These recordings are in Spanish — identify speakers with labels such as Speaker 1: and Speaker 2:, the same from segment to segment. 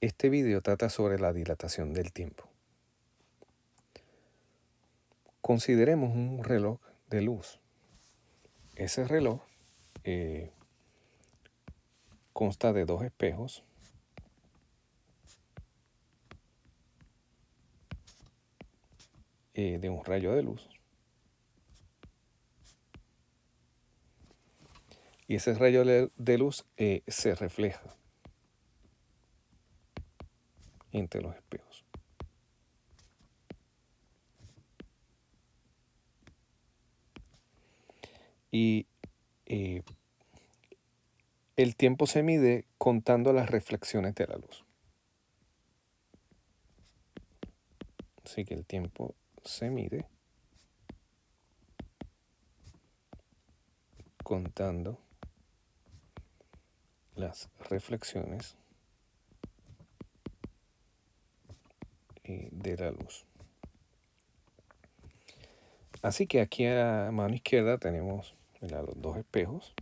Speaker 1: Este video trata sobre la dilatación del tiempo. Consideremos un reloj de luz. Ese reloj consta de dos espejos de un rayo de luz. Y ese rayo de luz se refleja entre los espejos. Y el tiempo se mide contando las reflexiones de la luz. Así que el tiempo se mide contando las reflexiones de la luz. Así que aquí a mano izquierda tenemos los dos espejos.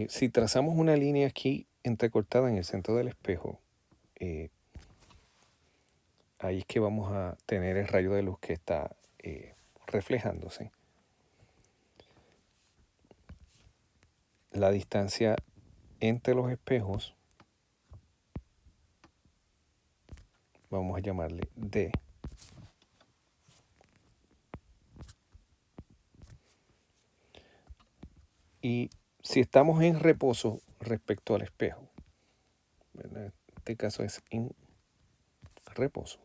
Speaker 1: Si trazamos una línea aquí entrecortada en el centro del espejo, ahí es que vamos a tener el rayo de luz que está reflejándose. La distancia entre los espejos, vamos a llamarle D. Y si estamos en reposo respecto al espejo, ¿verdad? En este caso es en reposo.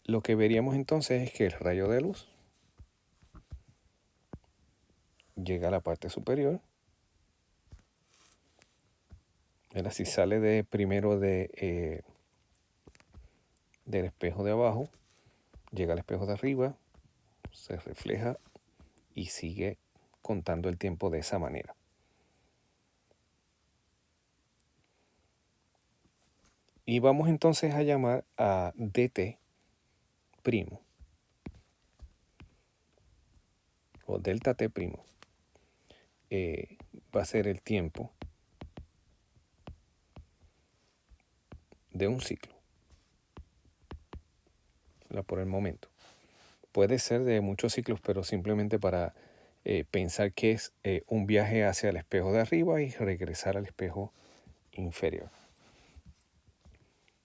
Speaker 1: Lo que veríamos entonces es que el rayo de luz llega a la parte superior. Si sale primero del espejo de abajo, llega al espejo de arriba, se refleja y sigue contando el tiempo de esa manera. Y vamos entonces a llamar a dt' o delta t'. Va a ser el tiempo de un ciclo, por el momento. Puede ser de muchos ciclos, pero simplemente para pensar que es un viaje hacia el espejo de arriba y regresar al espejo inferior.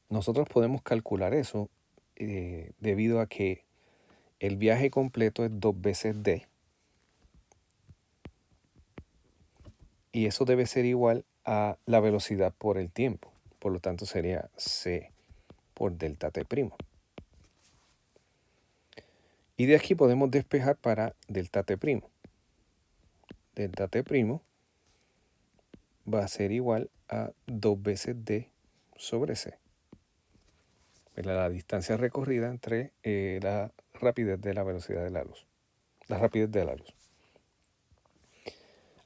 Speaker 1: Nosotros podemos calcular eso debido a que el viaje completo es 2 veces d. Y eso debe ser igual a la velocidad por el tiempo. Por lo tanto, sería c por delta t'. Y de aquí podemos despejar para delta t'. Delta t' va a ser igual a 2 veces d sobre c. La distancia recorrida entre la rapidez de la velocidad de la luz. La rapidez de la luz.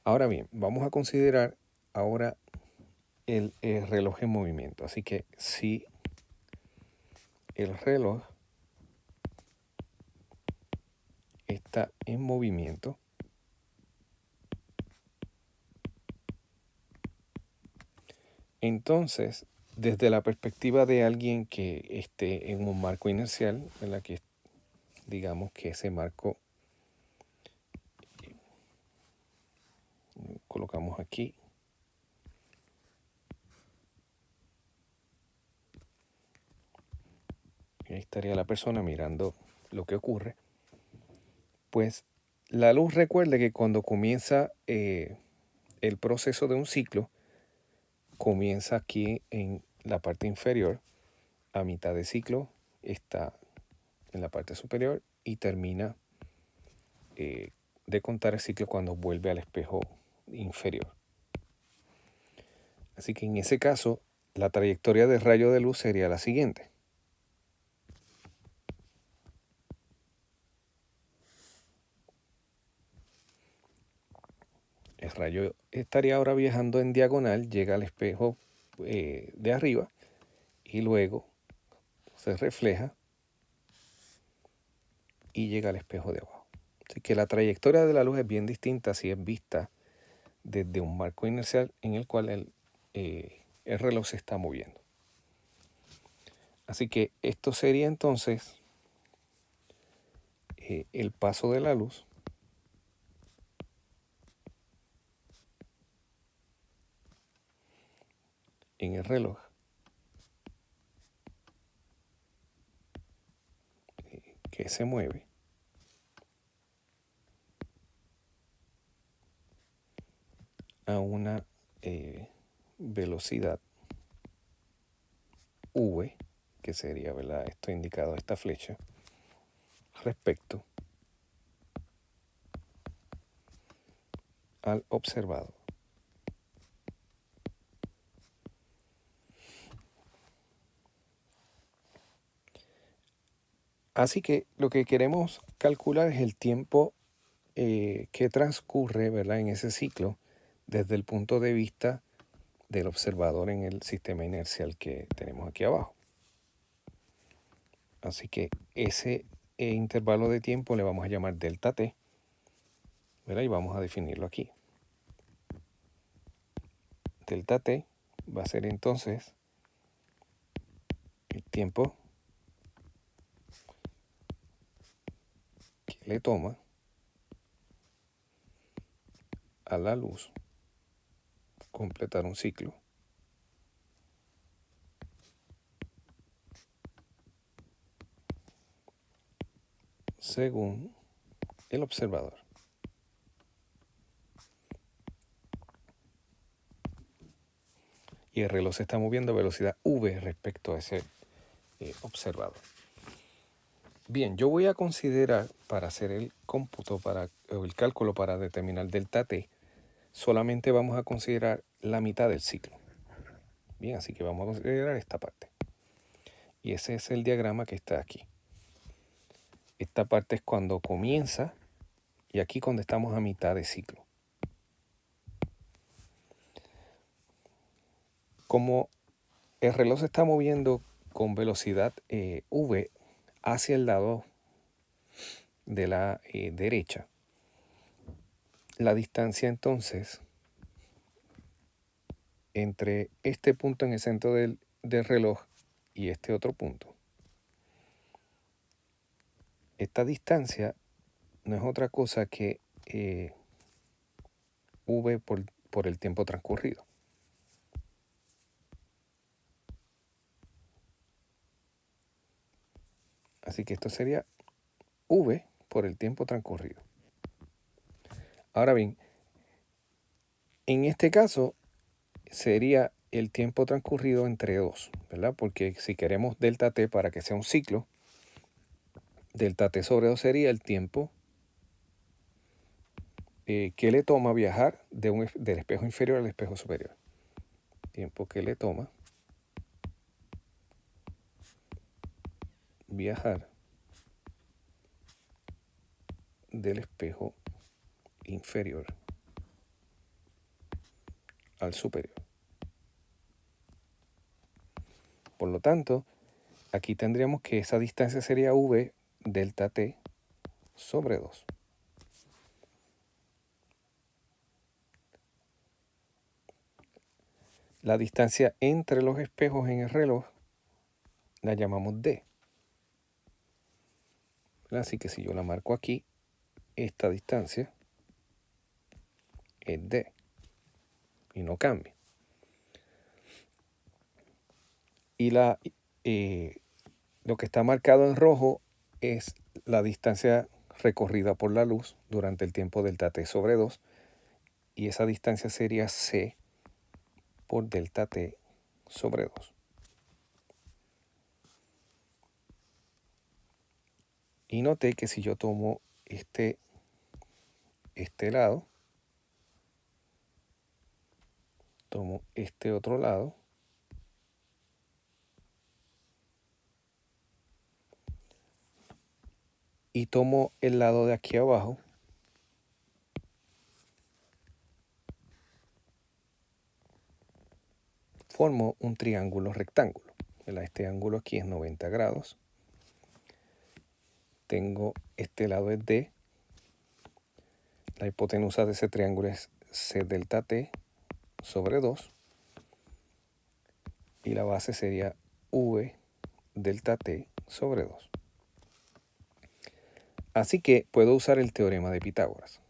Speaker 1: Ahora bien, vamos a considerar ahora el reloj en movimiento. Así que si el reloj está en movimiento, entonces, desde la perspectiva de alguien que esté en un marco inercial, en la que digamos que ese marco colocamos aquí, y ahí estaría la persona mirando lo que ocurre. Pues la luz, recuerde que cuando comienza el proceso de un ciclo, comienza aquí en la parte inferior, a mitad de ciclo está en la parte superior y termina de contar el ciclo cuando vuelve al espejo inferior. Así que en ese caso, la trayectoria del rayo de luz sería la siguiente. El rayo estaría ahora viajando en diagonal, llega al espejo de arriba y luego se refleja y llega al espejo de abajo. Así que la trayectoria de la luz es bien distinta si es vista desde un marco inercial en el cual el reloj se está moviendo. Así que esto sería entonces el paso de la luz en el reloj que se mueve a una velocidad v, que sería, ¿verdad?, esto indicado esta flecha, respecto al observador. Así que lo que queremos calcular es el tiempo que transcurre, ¿verdad?, en ese ciclo desde el punto de vista del observador en el sistema inercial que tenemos aquí abajo. Así que ese intervalo de tiempo le vamos a llamar delta t, ¿verdad? Y vamos a definirlo aquí. Delta t va a ser entonces el tiempo que le toma a la luz completar un ciclo según el observador. Y el reloj se está moviendo a velocidad v respecto a ese observador. Bien, yo voy a considerar para hacer el cómputo, o el cálculo para determinar delta t, solamente vamos a considerar la mitad del ciclo. Bien, así que vamos a considerar esta parte. Y ese es el diagrama que está aquí. Esta parte es cuando comienza y aquí cuando estamos a mitad de ciclo. Como el reloj se está moviendo con velocidad v hacia el lado de la derecha, la distancia entonces entre este punto en el centro del reloj y este otro punto, esta distancia no es otra cosa que v por el tiempo transcurrido. Así que esto sería v por el tiempo transcurrido. Ahora bien, en este caso sería el tiempo transcurrido entre 2, ¿verdad? Porque si queremos delta t para que sea un ciclo, delta t sobre 2 sería el tiempo que le toma viajar del espejo inferior al espejo superior. Tiempo que le toma viajar del espejo inferior al superior. Por lo tanto, aquí tendríamos que esa distancia sería v delta t sobre 2. La distancia entre los espejos en el reloj la llamamos d. Así que si yo la marco aquí, esta distancia es d y no cambia. Y lo que está marcado en rojo es la distancia recorrida por la luz durante el tiempo delta t sobre 2, y esa distancia sería c por delta t sobre 2. Y noté que si yo tomo este lado, tomo este otro lado, y tomo el lado de aquí abajo, formo un triángulo rectángulo. Este ángulo aquí es 90 grados. Tengo este lado es D. La hipotenusa de ese triángulo es C delta T sobre 2. Y la base sería V delta T sobre 2. Así que puedo usar el teorema de Pitágoras.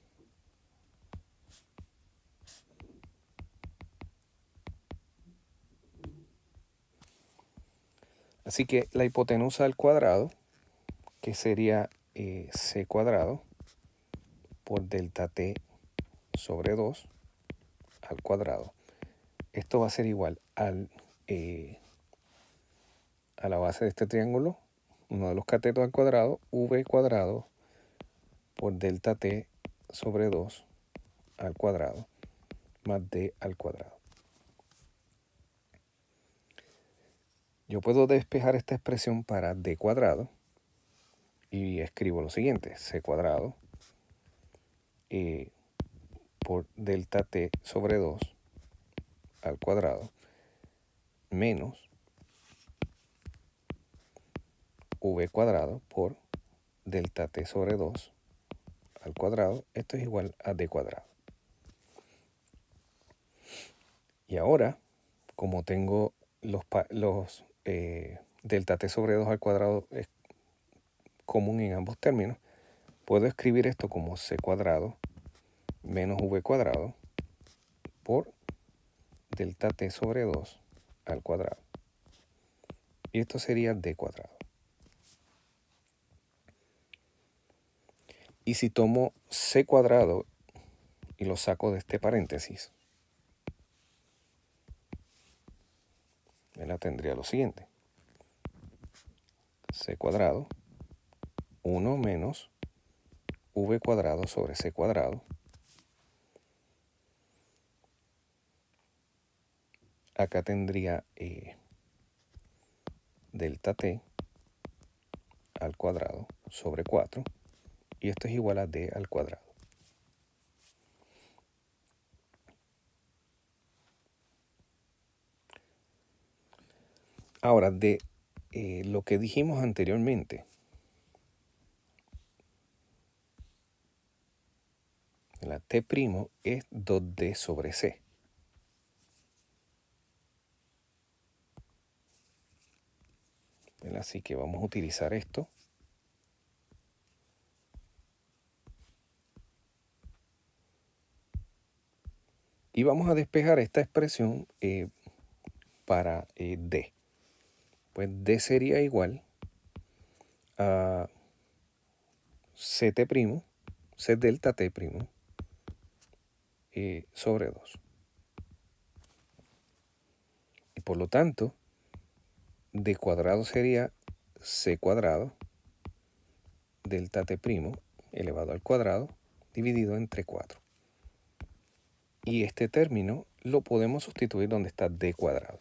Speaker 1: Así que la hipotenusa al cuadrado, que sería C cuadrado por delta T sobre 2 al cuadrado. Esto va a ser igual a la base de este triángulo, uno de los catetos al cuadrado, V cuadrado por delta T sobre 2 al cuadrado, más D al cuadrado. Yo puedo despejar esta expresión para D cuadrado y escribo lo siguiente: C cuadrado por delta T sobre 2 al cuadrado menos V cuadrado por delta T sobre 2 al cuadrado. Esto es igual a D cuadrado. Y ahora, como tengo los delta T sobre 2 al cuadrado es común en ambos términos, puedo escribir esto como C cuadrado menos V cuadrado por delta T sobre 2 al cuadrado. Y esto sería D cuadrado. Y si tomo C cuadrado y lo saco de este paréntesis, tendría lo siguiente: C cuadrado 1 menos V cuadrado sobre C cuadrado. Acá tendría delta T al cuadrado sobre 4. Y esto es igual a D al cuadrado. Ahora, de lo que dijimos anteriormente, la T' es 2D sobre C. Así que vamos a utilizar esto. Y vamos a despejar esta expresión para D. Pues D sería igual a CT', C delta T' sobre 2. Y por lo tanto, D cuadrado sería C cuadrado delta T' elevado al cuadrado dividido entre 4. Y este término lo podemos sustituir donde está D cuadrado.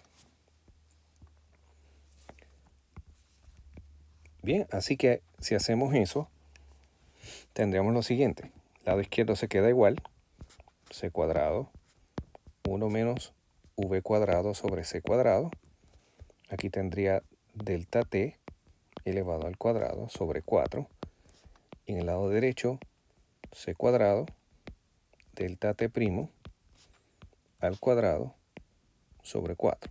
Speaker 1: Bien, así que si hacemos eso, tendríamos lo siguiente. Lado izquierdo se queda igual, C cuadrado, 1 menos V cuadrado sobre C cuadrado. Aquí tendría delta T elevado al cuadrado sobre 4. Y en el lado derecho, C cuadrado, delta T' al cuadrado sobre 4.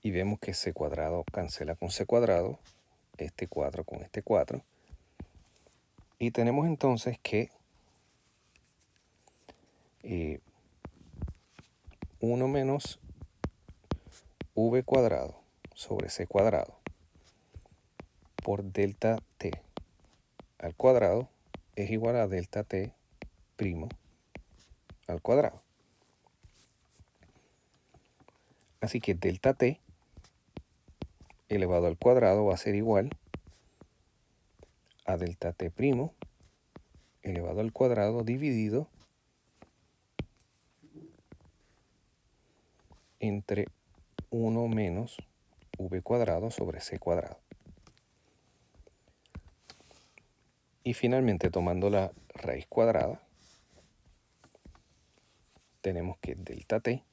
Speaker 1: Y vemos que C cuadrado cancela con C cuadrado, este 4 con este 4. Y tenemos entonces que 1 menos V cuadrado sobre C cuadrado por delta T al cuadrado es igual a delta T' al cuadrado. Así que delta T elevado al cuadrado va a ser igual a delta T' elevado al cuadrado dividido entre 1 menos V cuadrado sobre C cuadrado. Y finalmente, tomando la raíz cuadrada, tenemos que delta T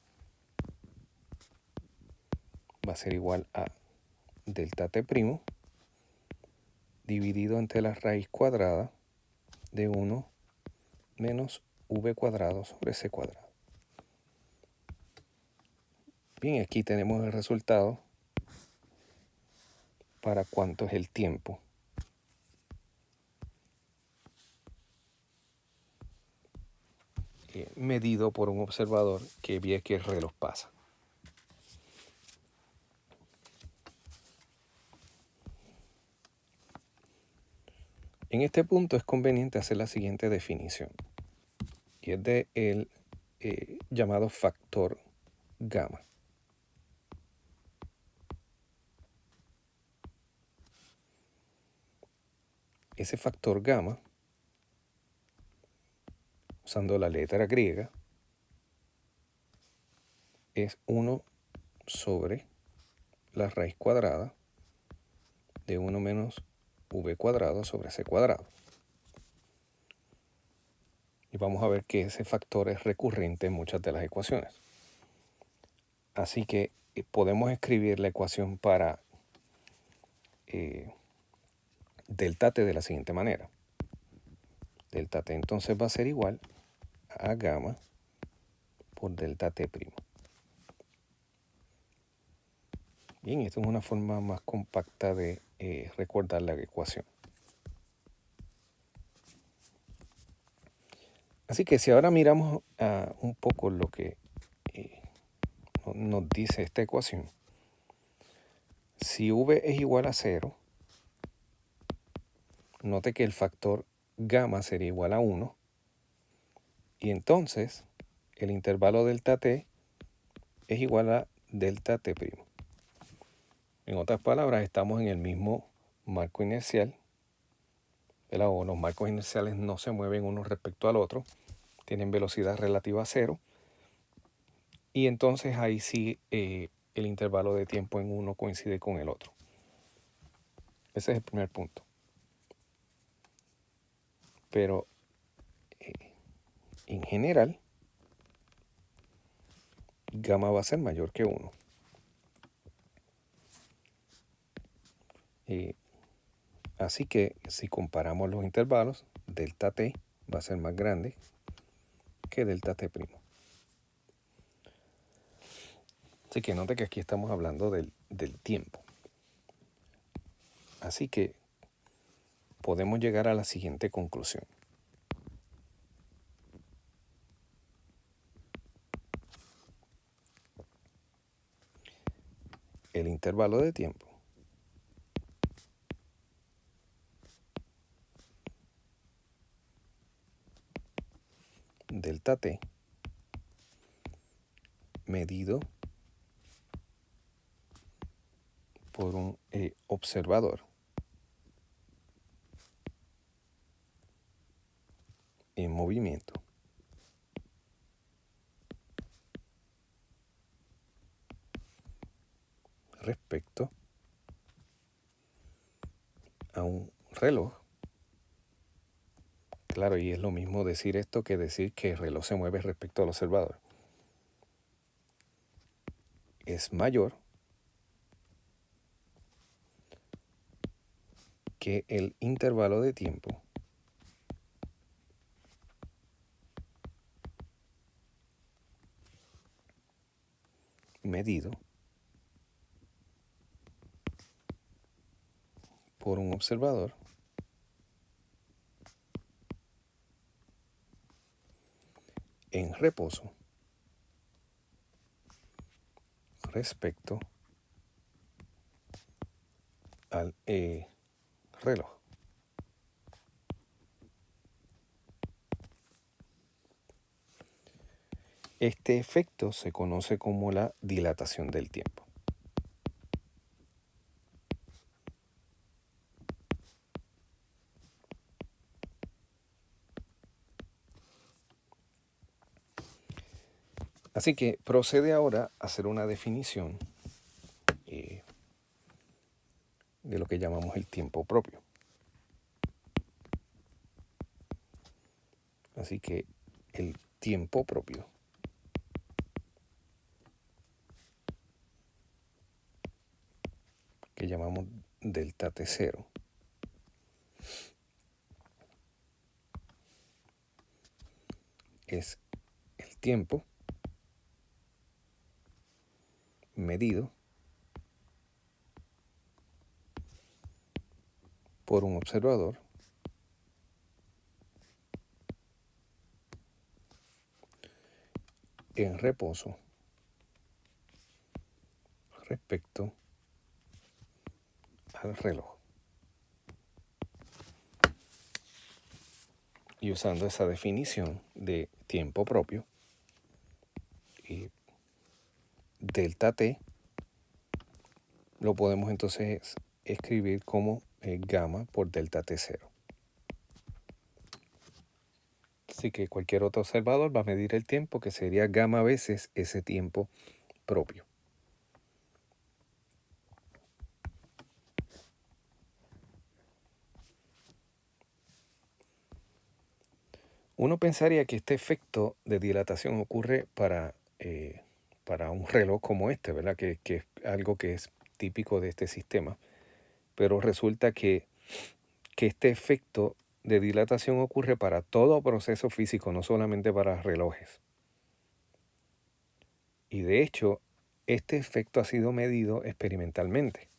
Speaker 1: va a ser igual a delta t' dividido entre la raíz cuadrada de 1 menos v cuadrado sobre c cuadrado. Bien, aquí tenemos el resultado para cuánto es el tiempo. Medido por un observador que ve que el reloj pasa. En este punto es conveniente hacer la siguiente definición, y es de el llamado factor gamma. Ese factor gamma, usando la letra griega, es 1 sobre la raíz cuadrada de 1 menos v cuadrado sobre c cuadrado. Y vamos a ver que ese factor es recurrente en muchas de las ecuaciones. Así que podemos escribir la ecuación para delta t de la siguiente manera. Delta t entonces va a ser igual a gamma por delta t'. Bien, esto es una forma más compacta de recordar la ecuación. Así que si ahora miramos un poco lo que nos dice esta ecuación, si v es igual a 0, note que el factor gamma sería igual a 1, y entonces el intervalo delta t es igual a delta t'. En otras palabras, estamos en el mismo marco inercial, o los marcos inerciales no se mueven uno respecto al otro, tienen velocidad relativa a 0, y entonces ahí sí el intervalo de tiempo en uno coincide con el otro. Ese es el primer punto. Pero en general, gamma va a ser mayor que 1. Así que si comparamos los intervalos, delta t va a ser más grande que delta t'. Así que note que aquí estamos hablando del tiempo. Así que podemos llegar a la siguiente conclusión. El intervalo de tiempo delta t medido por un observador en movimiento respecto a un reloj. Claro, y es lo mismo decir esto que decir que el reloj se mueve respecto al observador. Es mayor que el intervalo de tiempo medido por un observador en reposo respecto al reloj. Este efecto se conoce como la dilatación del tiempo. Así que procede ahora a hacer una definición de lo que llamamos el tiempo propio. Así que el tiempo propio llamamos delta T0. Es el tiempo medido por un observador en reposo respecto al reloj. Y usando esa definición de tiempo propio, delta T, lo podemos entonces escribir como gamma por delta T0. Así que cualquier otro observador va a medir el tiempo, que sería gamma veces ese tiempo propio. Uno pensaría que este efecto de dilatación ocurre para un reloj como este, ¿verdad? Que es algo que es típico de este sistema. Pero resulta que este efecto de dilatación ocurre para todo proceso físico, no solamente para relojes. Y de hecho, este efecto ha sido medido experimentalmente.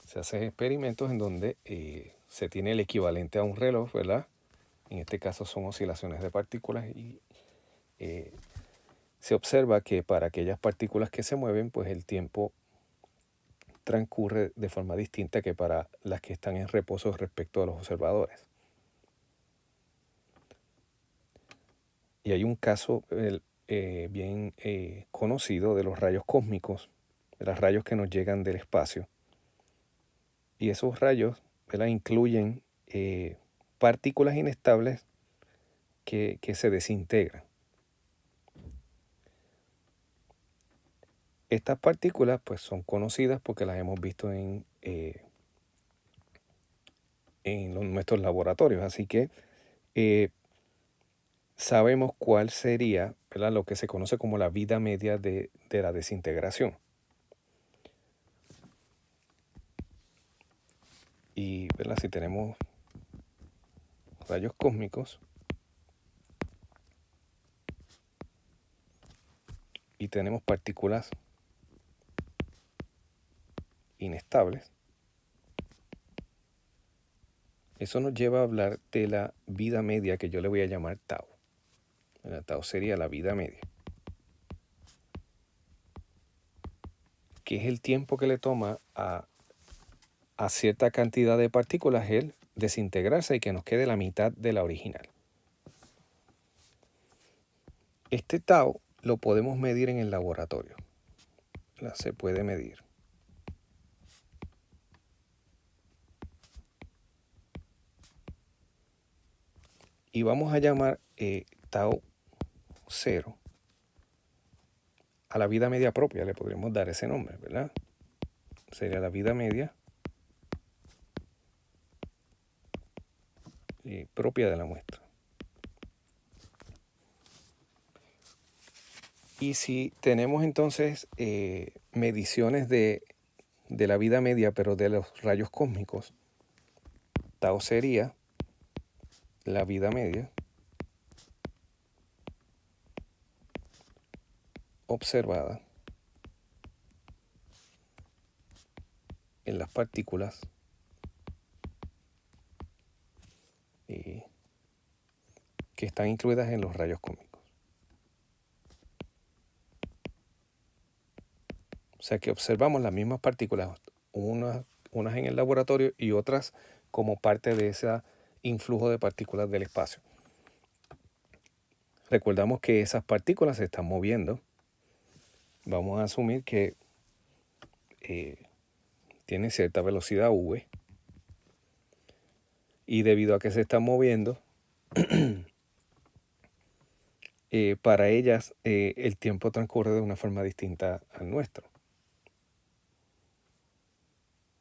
Speaker 1: Se hacen experimentos en donde se tiene el equivalente a un reloj, ¿verdad? En este caso son oscilaciones de partículas y se observa que para aquellas partículas que se mueven, pues el tiempo transcurre de forma distinta que para las que están en reposo respecto a los observadores. Y hay un caso bien conocido de los rayos cósmicos, de los rayos que nos llegan del espacio. Y esos rayos, ¿verdad?, incluyen partículas inestables que se desintegran. Estas partículas pues son conocidas porque las hemos visto en nuestros laboratorios, así que sabemos cuál sería, ¿verdad?, lo que se conoce como la vida media de la desintegración. Y, ¿verdad?, si tenemos rayos cósmicos y tenemos partículas inestables, eso nos lleva a hablar de la vida media, que yo le voy a llamar tau. La tau sería la vida media, que es el tiempo que le toma a cierta cantidad de partículas el desintegrarse y que nos quede la mitad de la original. Este tau lo podemos medir en el laboratorio. Se puede medir. Y vamos a llamar tau 0 a la vida media propia, le podríamos dar ese nombre, ¿verdad? Sería la vida media propia de la muestra. Y si tenemos entonces mediciones de la vida media, pero de los rayos cósmicos, tau sería la vida media observada en las partículas que están incluidas en los rayos cósmicos. O sea que observamos las mismas partículas, unas en el laboratorio y otras como parte de ese influjo de partículas del espacio. Recordamos que esas partículas se están moviendo. Vamos a asumir que tienen cierta velocidad v. Y debido a que se están moviendo, para ellas el tiempo transcurre de una forma distinta al nuestro.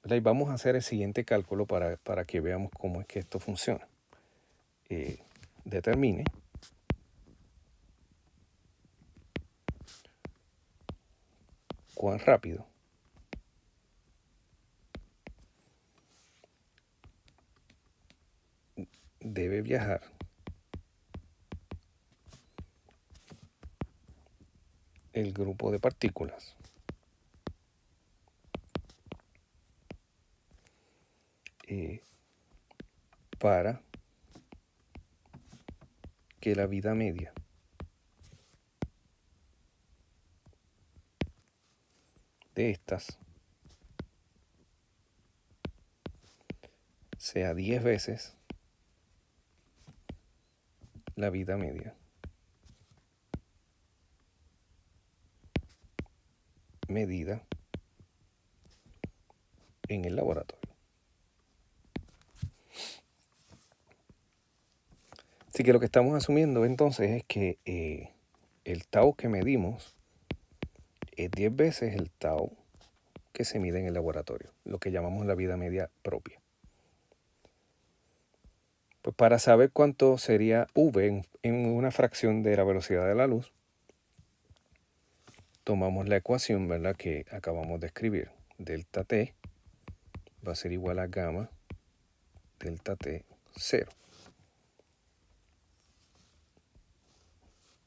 Speaker 1: Y vamos a hacer el siguiente cálculo para que veamos cómo es que esto funciona. Determine cuán rápido debe viajar el grupo de partículas para que la vida media de estas sea 10 veces la vida media medida en el laboratorio. Así que lo que estamos asumiendo entonces es que el tau que medimos es 10 veces el tau que se mide en el laboratorio, lo que llamamos la vida media propia. Pues para saber cuánto sería v en una fracción de la velocidad de la luz, tomamos la ecuación, ¿verdad?, que acabamos de escribir. Delta t va a ser igual a gamma delta t 0.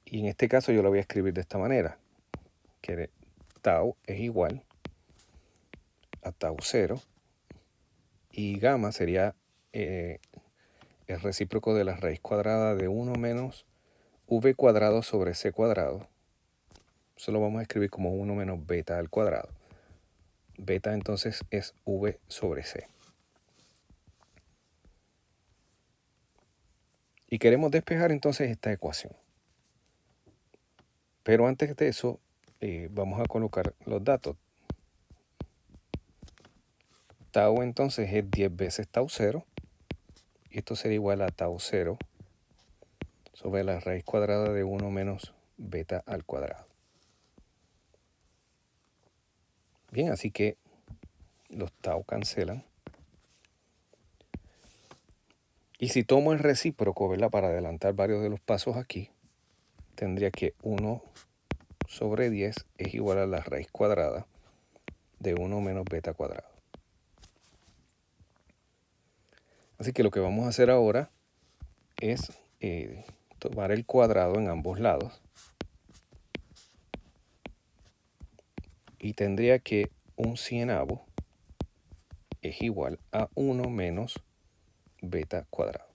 Speaker 1: Y en este caso yo lo voy a escribir de esta manera, que tau es igual a tau 0 y gamma sería el recíproco de la raíz cuadrada de 1 menos v cuadrado sobre c cuadrado. Eso lo vamos a escribir como 1 menos beta al cuadrado. Beta entonces es v sobre c. Y queremos despejar entonces esta ecuación. Pero antes de eso, vamos a colocar los datos. Tau entonces es 10 veces tau 0. Y esto sería igual a tau 0 sobre la raíz cuadrada de 1 menos beta al cuadrado. Bien, así que los tau cancelan. Y si tomo el recíproco, ¿verdad?, para adelantar varios de los pasos aquí, tendría que 1 sobre 10 es igual a la raíz cuadrada de 1 menos beta cuadrado. Así que lo que vamos a hacer ahora es tomar el cuadrado en ambos lados. Y tendría que 1/100 es igual a 1 menos beta cuadrado.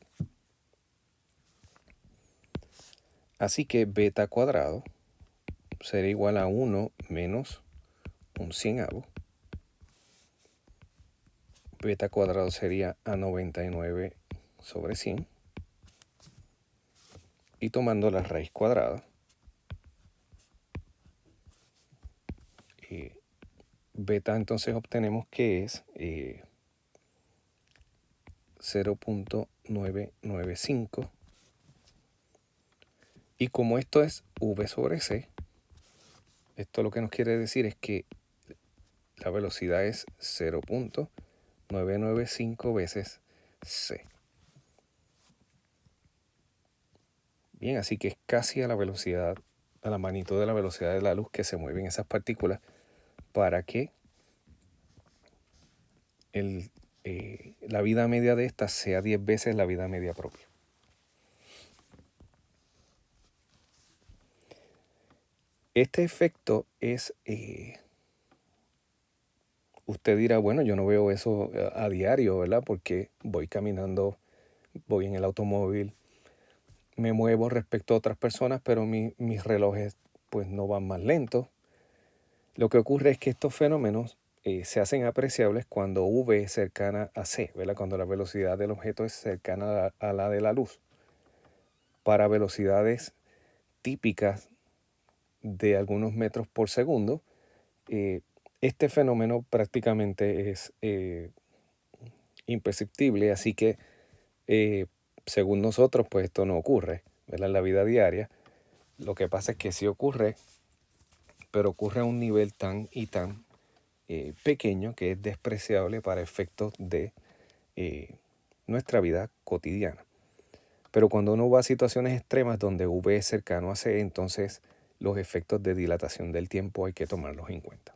Speaker 1: Así que beta cuadrado será igual a 1 menos 1/100. Beta cuadrado sería a 99 sobre 100. Y tomando la raíz cuadrada, beta entonces obtenemos que es 0.995. Y como esto es v sobre c, esto lo que nos quiere decir es que la velocidad es 0.995 veces c. Bien, así que es casi a la velocidad, a la magnitud de la velocidad de la luz que se mueven esas partículas para que la vida media de estas sea 10 veces la vida media propia. Este efecto es, usted dirá, bueno, yo no veo eso a diario, ¿verdad? Porque voy caminando, voy en el automóvil, me muevo respecto a otras personas, pero mis relojes pues no van más lentos. Lo que ocurre es que estos fenómenos se hacen apreciables cuando v es cercana a c, ¿verdad? Cuando la velocidad del objeto es cercana a la de la luz. Para velocidades típicas de algunos metros por segundo, este fenómeno prácticamente es imperceptible, así que según nosotros, pues esto no ocurre, ¿verdad?, en la vida diaria. Lo que pasa es que sí ocurre, pero ocurre a un nivel tan y tan pequeño que es despreciable para efectos de nuestra vida cotidiana. Pero cuando uno va a situaciones extremas donde v es cercano a c, entonces los efectos de dilatación del tiempo hay que tomarlos en cuenta.